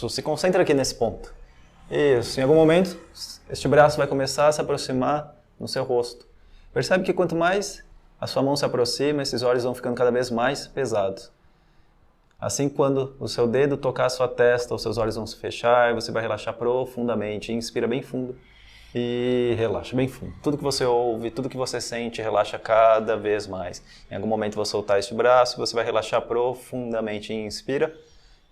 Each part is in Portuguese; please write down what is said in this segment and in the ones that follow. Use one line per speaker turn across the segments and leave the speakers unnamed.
Isso, se concentra aqui nesse ponto. Isso, em algum momento, este braço vai começar a se aproximar no seu rosto. Percebe que quanto mais a sua mão se aproxima, esses olhos vão ficando cada vez mais pesados. Assim, quando o seu dedo tocar a sua testa, os seus olhos vão se fechar e você vai relaxar profundamente. Inspira bem fundo e relaxa bem fundo. Tudo que você ouve, tudo que você sente, relaxa cada vez mais. Em algum momento vou soltar este braço, você vai relaxar profundamente. Inspira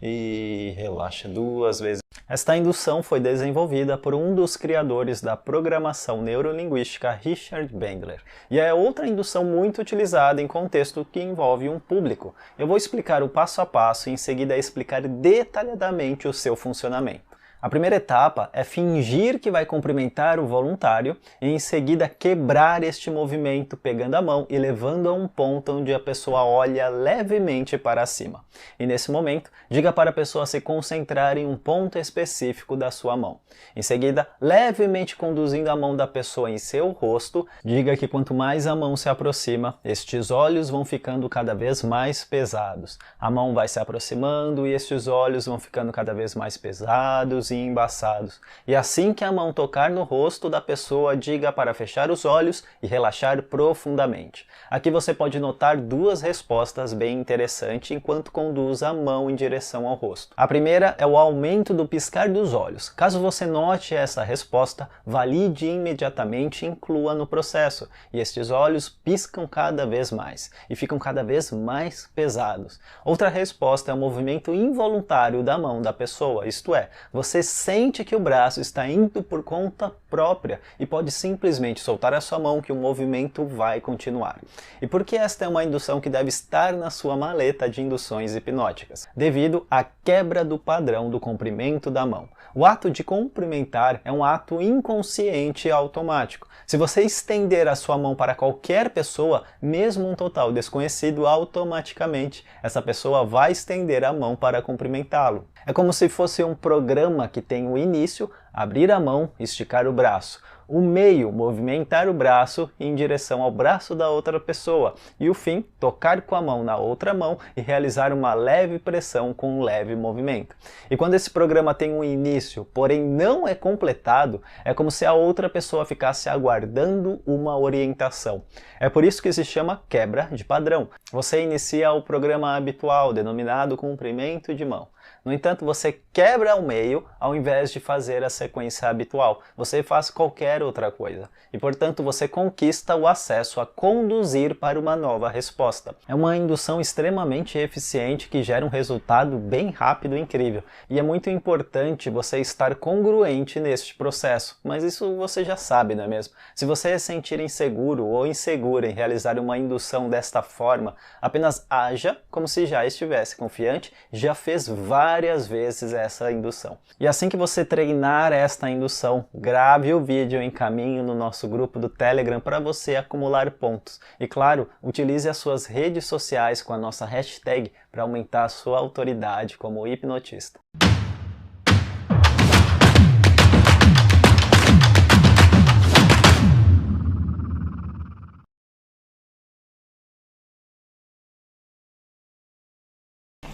e relaxa 2 vezes. Esta indução foi desenvolvida por um dos criadores da programação neurolinguística, Richard Bandler, e é outra indução muito utilizada em contexto que envolve um público. Eu vou explicar o passo a passo e em seguida explicar detalhadamente o seu funcionamento. A primeira etapa é fingir que vai cumprimentar o voluntário e em seguida quebrar este movimento pegando a mão e levando a um ponto onde a pessoa olha levemente para cima. E nesse momento, diga para a pessoa se concentrar em um ponto específico da sua mão. Em seguida, levemente conduzindo a mão da pessoa em seu rosto, diga que quanto mais a mão se aproxima, estes olhos vão ficando cada vez mais pesados. A mão vai se aproximando e estes olhos vão ficando cada vez mais pesados e embaçados. E assim que a mão tocar no rosto da pessoa, diga para fechar os olhos e relaxar profundamente. Aqui você pode notar 2 respostas bem interessantes enquanto conduz a mão em direção ao rosto. A primeira é o aumento do piscar dos olhos. Caso você note essa resposta, valide imediatamente e inclua no processo. E estes olhos piscam cada vez mais e ficam cada vez mais pesados. Outra resposta é o movimento involuntário da mão da pessoa, isto é, você sente que o braço está indo por conta própria e pode simplesmente soltar a sua mão que o movimento vai continuar. E por que esta é uma indução que deve estar na sua maleta de induções hipnóticas? Devido à quebra do padrão do comprimento da mão. O ato de cumprimentar é um ato inconsciente e automático. Se você estender a sua mão para qualquer pessoa, mesmo um total desconhecido, automaticamente essa pessoa vai estender a mão para cumprimentá-lo. É como se fosse um programa que tem o início, abrir a mão, esticar o braço. O meio, movimentar o braço em direção ao braço da outra pessoa. E o fim, tocar com a mão na outra mão e realizar uma leve pressão com um leve movimento. E quando esse programa tem um início, porém não é completado, é como se a outra pessoa ficasse aguardando uma orientação. É por isso que se chama quebra de padrão. Você inicia o programa habitual, denominado comprimento de mão. No entanto, você quebra ao meio ao invés de fazer a sequência habitual. Você faz qualquer outra coisa. E, portanto, você conquista o acesso a conduzir para uma nova resposta. É uma indução extremamente eficiente que gera um resultado bem rápido e incrível. E é muito importante você estar congruente neste processo. Mas isso você já sabe, não é mesmo? Se você se sentir inseguro ou insegura em realizar uma indução desta forma, apenas haja como se já estivesse confiante, já fez várias vezes essa indução. E assim que você treinar esta indução, grave o vídeo e encaminhe no nosso grupo do Telegram para você acumular pontos. E claro, utilize as suas redes sociais com a nossa hashtag para aumentar a sua autoridade como hipnotista.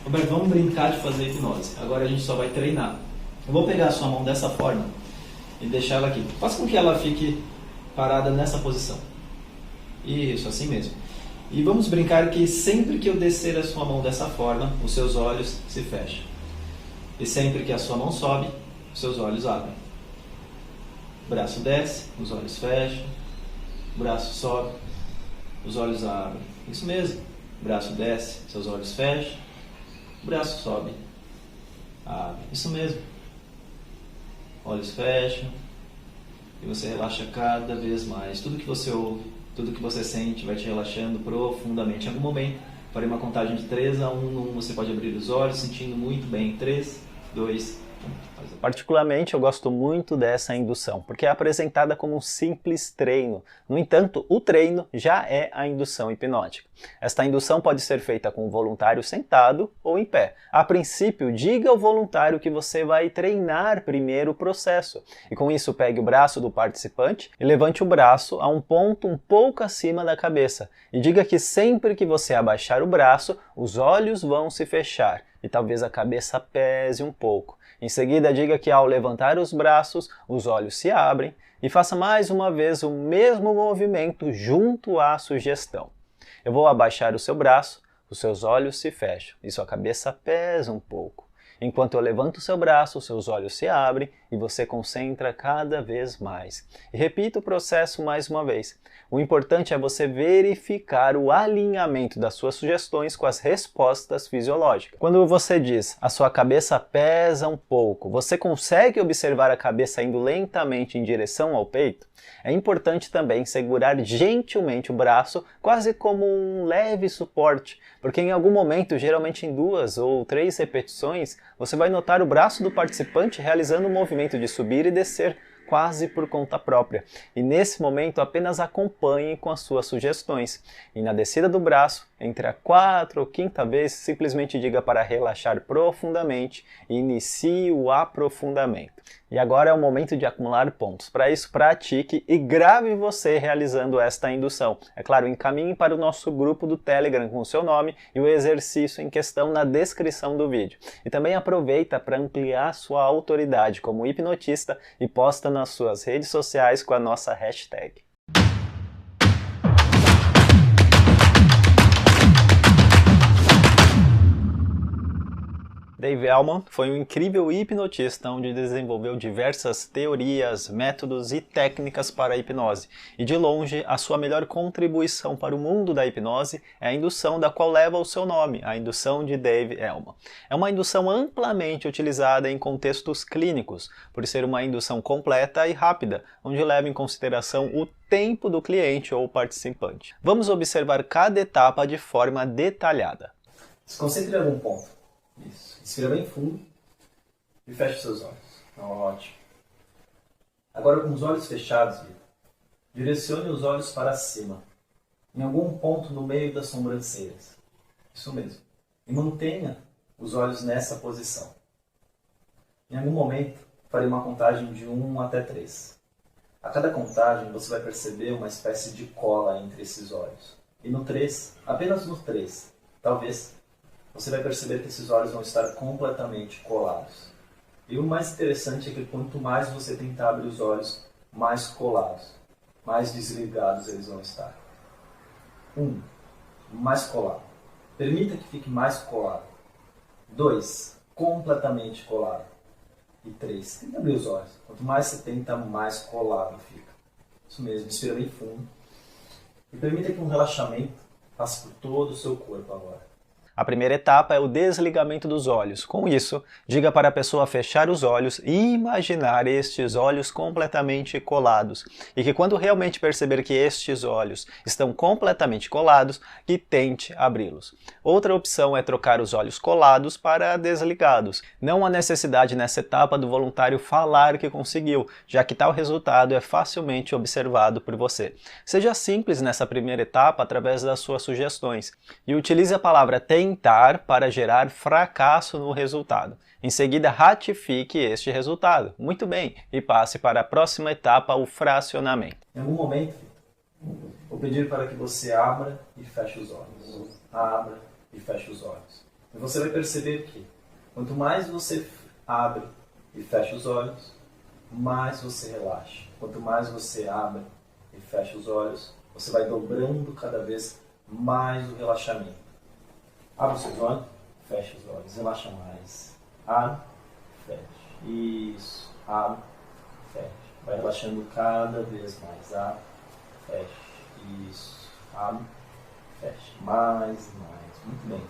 Roberto, vamos brincar de fazer hipnose. Agora a gente só vai treinar. Eu vou pegar a sua mão dessa forma e deixar ela aqui. Faça com que ela fique parada nessa posição. Isso, assim mesmo. E vamos brincar que sempre que eu descer a sua mão dessa forma, os seus olhos se fecham. E sempre que a sua mão sobe, os seus olhos abrem. O braço desce, os olhos fecham. O braço sobe, os olhos abrem. Isso mesmo. O braço desce, seus olhos fecham. O braço sobe, abre. Isso mesmo. Olhos fecham e você relaxa cada vez mais. Tudo que você ouve, tudo que você sente vai te relaxando profundamente. Em algum momento, farei uma contagem de 3 a 1. No 1 você pode abrir os olhos, sentindo muito bem. 3, 2, 1.
Particularmente, eu gosto muito dessa indução, porque é apresentada como um simples treino. No entanto, o treino já é a indução hipnótica. Esta indução pode ser feita com o voluntário sentado ou em pé. A princípio, diga ao voluntário que você vai treinar primeiro o processo. E com isso, pegue o braço do participante e levante o braço a um ponto um pouco acima da cabeça. E diga que sempre que você abaixar o braço, os olhos vão se fechar e talvez a cabeça pese um pouco. Em seguida, diga que ao levantar os braços, os olhos se abrem e faça mais uma vez o mesmo movimento junto à sugestão. Eu vou abaixar o seu braço, os seus olhos se fecham e sua cabeça pesa um pouco. Enquanto eu levanto o seu braço, seus olhos se abrem e você concentra cada vez mais. E repita o processo mais uma vez. O importante é você verificar o alinhamento das suas sugestões com as respostas fisiológicas. Quando você diz, a sua cabeça pesa um pouco, você consegue observar a cabeça indo lentamente em direção ao peito? É importante também segurar gentilmente o braço, quase como um leve suporte, porque em algum momento, geralmente em 2 ou 3 repetições, você vai notar o braço do participante realizando um movimento de subir e descer, quase por conta própria. E nesse momento apenas acompanhe com as suas sugestões. E na descida do braço, entre a 4ª ou 5ª vez, simplesmente diga para relaxar profundamente e inicie o aprofundamento. E agora é o momento de acumular pontos. Para isso, pratique e grave você realizando esta indução. É claro, encaminhe para o nosso grupo do Telegram com o seu nome e o exercício em questão na descrição do vídeo. E também aproveita para ampliar sua autoridade como hipnotista e posta nas suas redes sociais com a nossa hashtag. Dave Elman foi um incrível hipnotista onde desenvolveu diversas teorias, métodos e técnicas para a hipnose. E de longe, a sua melhor contribuição para o mundo da hipnose é a indução da qual leva o seu nome, a indução de Dave Elman. É uma indução amplamente utilizada em contextos clínicos, por ser uma indução completa e rápida, onde leva em consideração o tempo do cliente ou participante. Vamos observar cada etapa de forma detalhada.
Se concentre em algum ponto. Isso. Inspira bem fundo e fecha os seus olhos. Ótimo. Agora com os olhos fechados, direcione os olhos para cima, em algum ponto no meio das sobrancelhas. Isso mesmo. E mantenha os olhos nessa posição. Em algum momento, farei uma contagem de 1 até 3. A cada contagem, você vai perceber uma espécie de cola entre esses olhos. E no 3, apenas no 3, talvez, você vai perceber que esses olhos vão estar completamente colados. E o mais interessante é que quanto mais você tentar abrir os olhos, mais colados, mais desligados eles vão estar. 1. Mais colado. Permita que fique mais colado. 2. Completamente colado. E 3. Tenta abrir os olhos. Quanto mais você tenta, mais colado fica. Isso mesmo. Inspira bem fundo. E permita que um relaxamento passe por todo o seu corpo agora.
A primeira etapa é o desligamento dos olhos. Com isso, diga para a pessoa fechar os olhos e imaginar estes olhos completamente colados. E que quando realmente perceber que estes olhos estão completamente colados, que tente abri-los. Outra opção é trocar os olhos colados para desligados. Não há necessidade nessa etapa do voluntário falar que conseguiu, já que tal resultado é facilmente observado por você. Seja simples nessa primeira etapa através das suas sugestões. E utilize a palavra tentar para gerar fracasso no resultado. Em seguida, ratifique este resultado. Muito bem, e passe para a próxima etapa, o fracionamento.
Em algum momento, vou pedir para que você abra e feche os olhos. Abra e feche os olhos. E você vai perceber que, quanto mais você abre e fecha os olhos, mais você relaxa. Quanto mais você abre e fecha os olhos, você vai dobrando cada vez mais o relaxamento. Abre os seus olhos, fecha os olhos, relaxa mais. Abre, fecha. Isso. Abre, fecha. Vai relaxando cada vez mais. Abre, fecha. Isso. Abre, fecha. Mais e mais. Muito bem.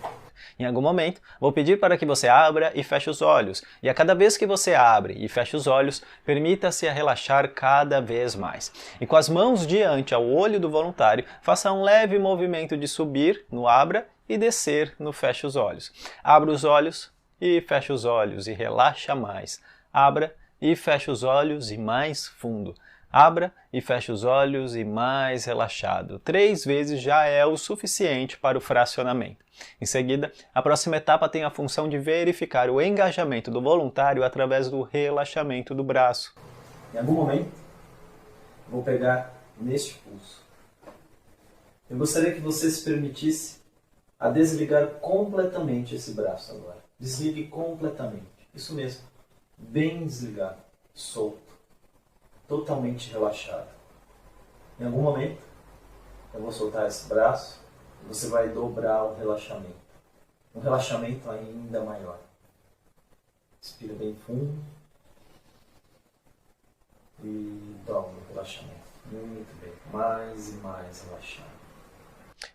Em algum momento, vou pedir para que você abra e feche os olhos. E a cada vez que você abre e fecha os olhos, permita-se a relaxar cada vez mais. E com as mãos diante ao olho do voluntário, faça um leve movimento de subir no abra e descer no fecha os olhos. Abra os olhos e fecha os olhos e relaxa mais. Abra e fecha os olhos e mais fundo. Abra e feche os olhos e mais relaxado. 3 vezes já é o suficiente para o fracionamento. Em seguida, a próxima etapa tem a função de verificar o engajamento do voluntário através do relaxamento do braço.
Em algum momento, vou pegar neste pulso. Eu gostaria que você se permitisse a desligar completamente esse braço agora. Desligue completamente. Isso mesmo. bem desligado, solto, totalmente relaxado. Em algum momento, eu vou soltar esse braço e você vai dobrar o relaxamento. Um relaxamento ainda maior. Respira bem fundo e dobra o relaxamento. Muito bem, mais e mais relaxado.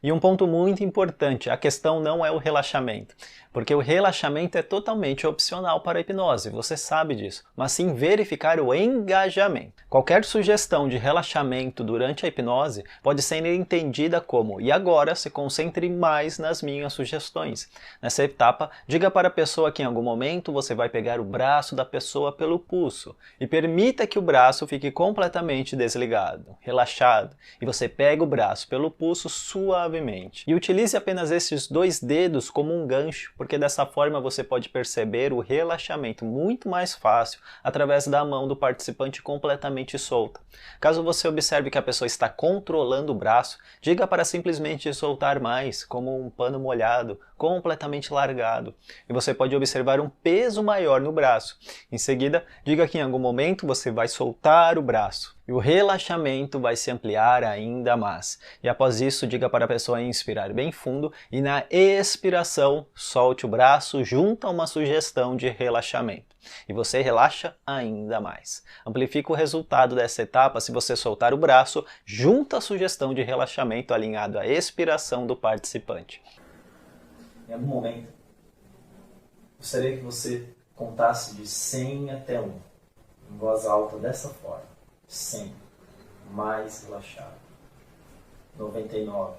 E um ponto muito importante, a questão não é o relaxamento, porque o relaxamento é totalmente opcional para a hipnose, você sabe disso, mas sim verificar o engajamento. Qualquer sugestão de relaxamento durante a hipnose pode ser entendida como: e agora se concentre mais nas minhas sugestões. Nessa etapa, diga para a pessoa que em algum momento você vai pegar o braço da pessoa pelo pulso e permita que o braço fique completamente desligado, relaxado, e você pega o braço pelo pulso suavemente. E utilize apenas esses 2 dedos como um gancho, porque dessa forma você pode perceber o relaxamento muito mais fácil através da mão do participante completamente solta. Caso você observe que a pessoa está controlando o braço, diga para simplesmente soltar mais, como um pano molhado, completamente largado. E você pode observar um peso maior no braço. Em seguida, diga que em algum momento você vai soltar o braço. E o relaxamento vai se ampliar ainda mais. E após isso, diga para a pessoa inspirar bem fundo e na expiração, solte o braço junto a uma sugestão de relaxamento. E você relaxa ainda mais. Amplifica o resultado dessa etapa se você soltar o braço junto à sugestão de relaxamento alinhado à expiração do participante.
Em algum momento, gostaria que você contasse de 100 até 1, em voz alta dessa forma. 100, mais relaxado. 99,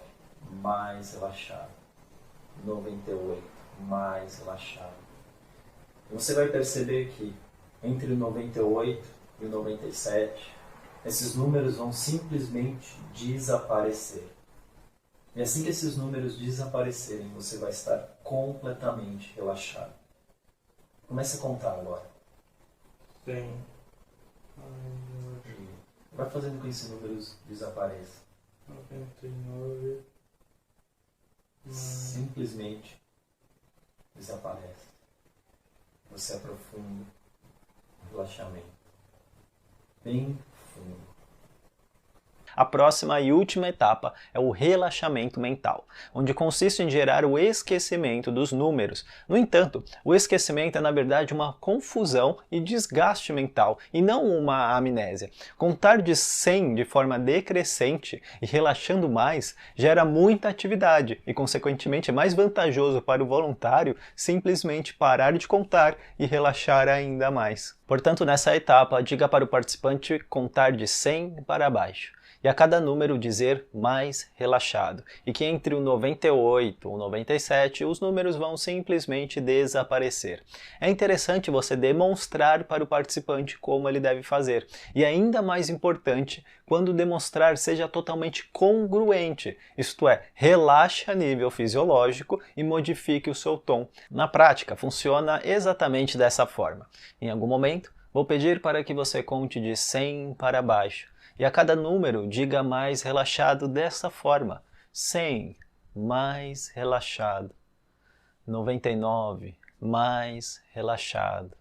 mais relaxado. 98, mais relaxado. E você vai perceber que entre o 98 e o 97, esses números vão simplesmente desaparecer. E assim que esses números desaparecerem, você vai estar completamente relaxado. Comece a contar agora.
100.
Vai fazendo com que esses números desapareçam.
99.
Simplesmente desaparece. Você aprofunda o relaxamento. Bem fundo.
A próxima e última etapa é o relaxamento mental, onde consiste em gerar o esquecimento dos números. No entanto, o esquecimento é na verdade uma confusão e desgaste mental, e não uma amnésia. Contar de 100 de forma decrescente e relaxando mais gera muita atividade e, consequentemente, é mais vantajoso para o voluntário simplesmente parar de contar e relaxar ainda mais. Portanto, nessa etapa, diga para o participante contar de 100 para baixo. E a cada número dizer mais relaxado, e que entre o 98 e o 97 os números vão simplesmente desaparecer. É interessante você demonstrar para o participante como ele deve fazer, e ainda mais importante, quando demonstrar seja totalmente congruente, isto é, relaxe a nível fisiológico e modifique o seu tom. Na prática, funciona exatamente dessa forma. Em algum momento, vou pedir para que você conte de 100 para baixo. E a cada número, diga mais relaxado dessa forma. 100, mais relaxado. 99, mais relaxado.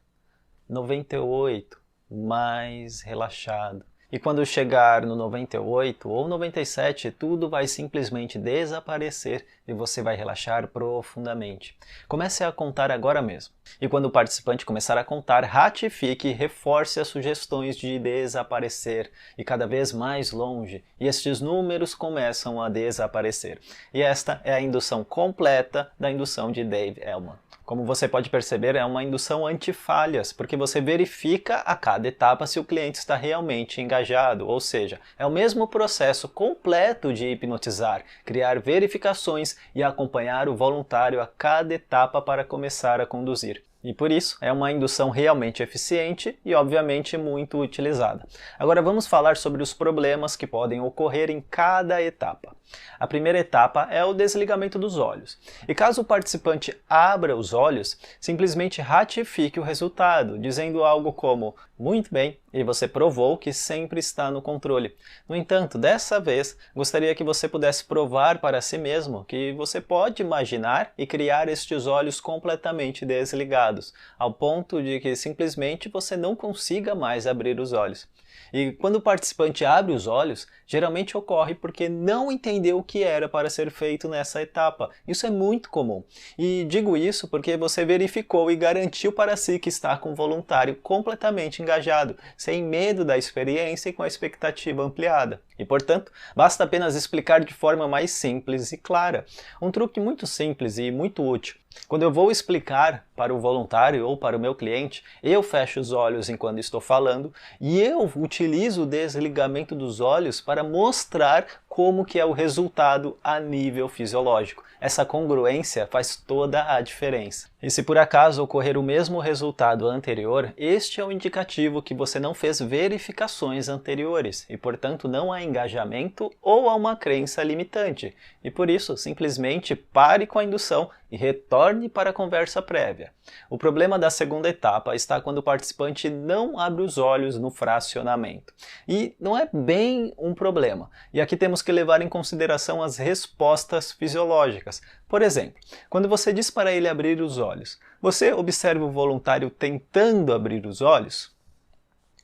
98, mais relaxado. E quando chegar no 98 ou 97, tudo vai simplesmente desaparecer e você vai relaxar profundamente. Comece a contar agora mesmo. E quando o participante começar a contar, ratifique e reforce as sugestões de desaparecer e cada vez mais longe. E estes números começam a desaparecer. E esta é a indução completa da indução de Dave Elman. Como você pode perceber, é uma indução anti-falhas, porque você verifica a cada etapa se o cliente está realmente engajado, ou seja, é o mesmo processo completo de hipnotizar, criar verificações e acompanhar o voluntário a cada etapa para começar a conduzir. E por isso, é uma indução realmente eficiente e, obviamente, muito utilizada. Agora vamos falar sobre os problemas que podem ocorrer em cada etapa. A primeira etapa é o desligamento dos olhos. E caso o participante abra os olhos, simplesmente ratifique o resultado, dizendo algo como, muito bem, e você provou que sempre está no controle. No entanto, dessa vez, gostaria que você pudesse provar para si mesmo que você pode imaginar e criar estes olhos completamente desligados. cansados, ao ponto de que simplesmente você não consiga mais abrir os olhos. E quando o participante abre os olhos, geralmente ocorre porque não entendeu o que era para ser feito nessa etapa. Isso é muito comum. E digo isso porque você verificou e garantiu para si que está com um voluntário completamente engajado, sem medo da experiência e com a expectativa ampliada. E, portanto, basta apenas explicar de forma mais simples e clara. Um truque muito simples e muito útil. Quando eu vou explicar para o voluntário ou para o meu cliente, eu fecho os olhos enquanto estou falando e eu utilizo o desligamento dos olhos para mostrar como que é o resultado a nível fisiológico. Essa congruência faz toda a diferença. E se por acaso ocorrer o mesmo resultado anterior, este é um indicativo que você não fez verificações anteriores e, portanto, não há engajamento ou há uma crença limitante. E por isso, simplesmente pare com a indução e retorne para a conversa prévia. O problema da segunda etapa está quando o participante não abre os olhos no fracionamento. E não é bem um problema. E aqui temos que levar em consideração as respostas fisiológicas. Por exemplo, quando você diz para ele abrir os olhos, você observa o voluntário tentando abrir os olhos?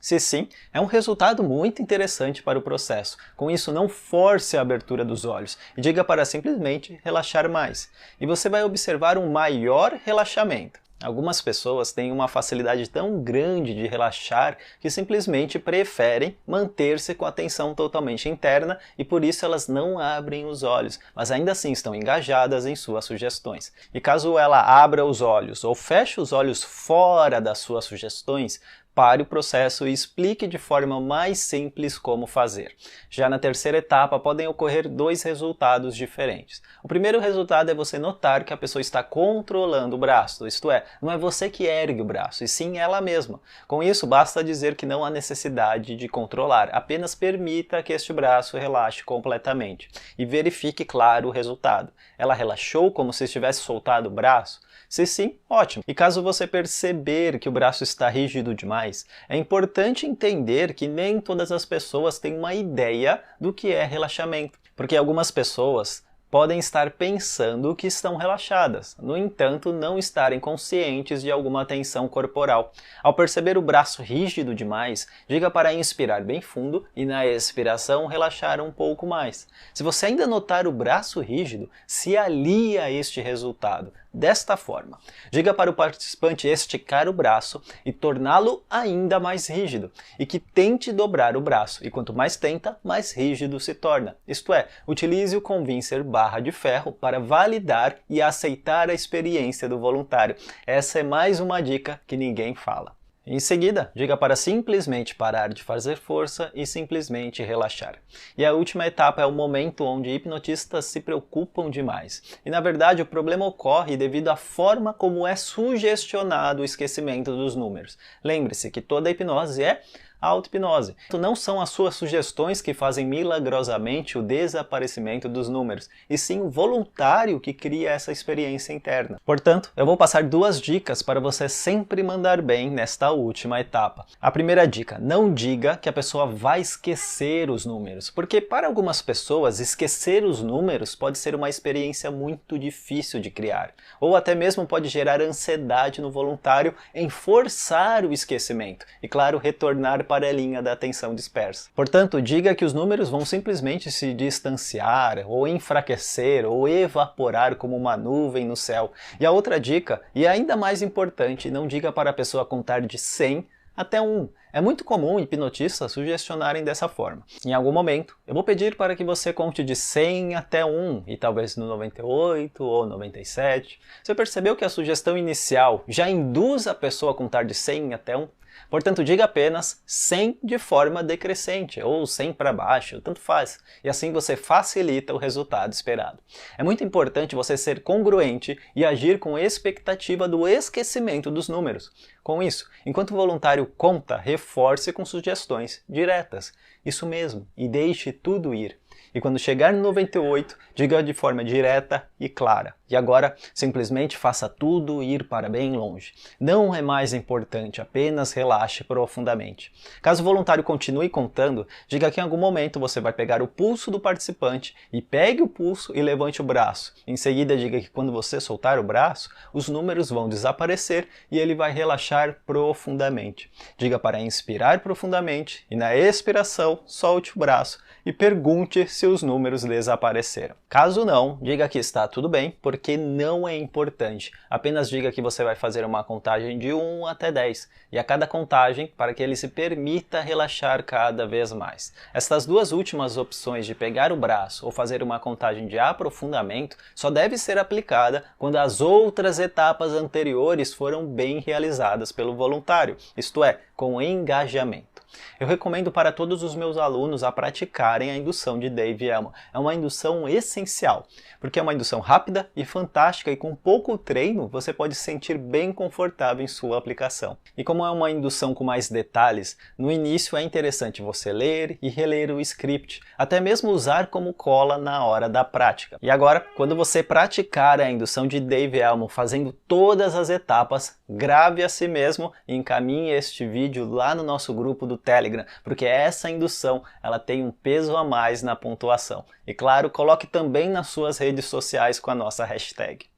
Se sim, é um resultado muito interessante para o processo. Com isso, não force a abertura dos olhos e diga para simplesmente relaxar mais. E você vai observar um maior relaxamento. Algumas pessoas têm uma facilidade tão grande de relaxar que simplesmente preferem manter-se com a atenção totalmente interna e por isso elas não abrem os olhos, mas ainda assim estão engajadas em suas sugestões. E caso ela abra os olhos ou feche os olhos fora das suas sugestões, pare o processo e explique de forma mais simples como fazer. Já na terceira etapa podem ocorrer dois resultados diferentes. O primeiro resultado é você notar que a pessoa está controlando o braço, isto é, não é você que ergue o braço, e sim ela mesma. Com isso, basta dizer que não há necessidade de controlar, apenas permita que este braço relaxe completamente. E verifique, claro, o resultado. Ela relaxou como se estivesse soltado o braço? Se sim, ótimo. E caso você perceber que o braço está rígido demais, é importante entender que nem todas as pessoas têm uma ideia do que é relaxamento. Porque algumas pessoas podem estar pensando que estão relaxadas, no entanto, não estarem conscientes de alguma tensão corporal. Ao perceber o braço rígido demais, diga para inspirar bem fundo e na expiração relaxar um pouco mais. Se você ainda notar o braço rígido, se alie a este resultado. Desta forma, diga para o participante esticar o braço e torná-lo ainda mais rígido, e que tente dobrar o braço, e quanto mais tenta, mais rígido se torna. Isto é, utilize o convincer barra de ferro para validar e aceitar a experiência do voluntário. Essa é mais uma dica que ninguém fala. Em seguida, diga para simplesmente parar de fazer força e simplesmente relaxar. E a última etapa é o momento onde hipnotistas se preocupam demais. E na verdade o problema ocorre devido à forma como é sugestionado o esquecimento dos números. Lembre-se que toda hipnose é auto-hipnose. Não são as suas sugestões que fazem milagrosamente o desaparecimento dos números, e sim o voluntário que cria essa experiência interna. Portanto, eu vou passar duas dicas para você sempre mandar bem nesta última etapa. A primeira dica, não diga que a pessoa vai esquecer os números, porque para algumas pessoas esquecer os números pode ser uma experiência muito difícil de criar, ou até mesmo pode gerar ansiedade no voluntário em forçar o esquecimento, e claro, retornar para a linha da atenção dispersa. Portanto, diga que os números vão simplesmente se distanciar, ou enfraquecer, ou evaporar como uma nuvem no céu. E a outra dica, e ainda mais importante, não diga para a pessoa contar de 100 até 1. É muito comum hipnotistas sugestionarem dessa forma. Em algum momento, eu vou pedir para que você conte de 100 até 1, e talvez no 98 ou 97. Você percebeu que a sugestão inicial já induz a pessoa a contar de 100 até 1? Portanto, diga apenas 100 de forma decrescente, ou 100 para baixo, tanto faz. E assim você facilita o resultado esperado. É muito importante você ser congruente e agir com expectativa do esquecimento dos números. Com isso, enquanto o voluntário conta, reforce com sugestões diretas. Isso mesmo, e deixe tudo ir. E quando chegar no 98, diga de forma direta e clara. E agora, simplesmente faça tudo ir para bem longe. Não é mais importante, apenas relaxe profundamente. Caso o voluntário continue contando, diga que em algum momento você vai pegar o pulso do participante e pegue o pulso e levante o braço. Em seguida, diga que quando você soltar o braço, os números vão desaparecer e ele vai relaxar profundamente. Diga para inspirar profundamente e na expiração, solte o braço e pergunte se os números desapareceram. Caso não, diga que está tudo bem, porque não é importante. Apenas diga que você vai fazer uma contagem de 1 até 10, e a cada contagem, para que ele se permita relaxar cada vez mais. Estas duas últimas opções de pegar o braço ou fazer uma contagem de aprofundamento só deve ser aplicada quando as outras etapas anteriores foram bem realizadas pelo voluntário, isto é, com engajamento. Eu recomendo para todos os meus alunos a praticarem a indução de Dave Elman. É uma indução essencial, porque é uma indução rápida e fantástica e com pouco treino você pode se sentir bem confortável em sua aplicação. E como é uma indução com mais detalhes, no início é interessante você ler e reler o script, até mesmo usar como cola na hora da prática. E agora, quando você praticar a indução de Dave Elman fazendo todas as etapas, grave a si mesmo e encaminhe este vídeo lá no nosso grupo do Telegram, porque essa indução ela tem um peso a mais na pontuação. E claro, coloque também nas suas redes sociais com a nossa hashtag.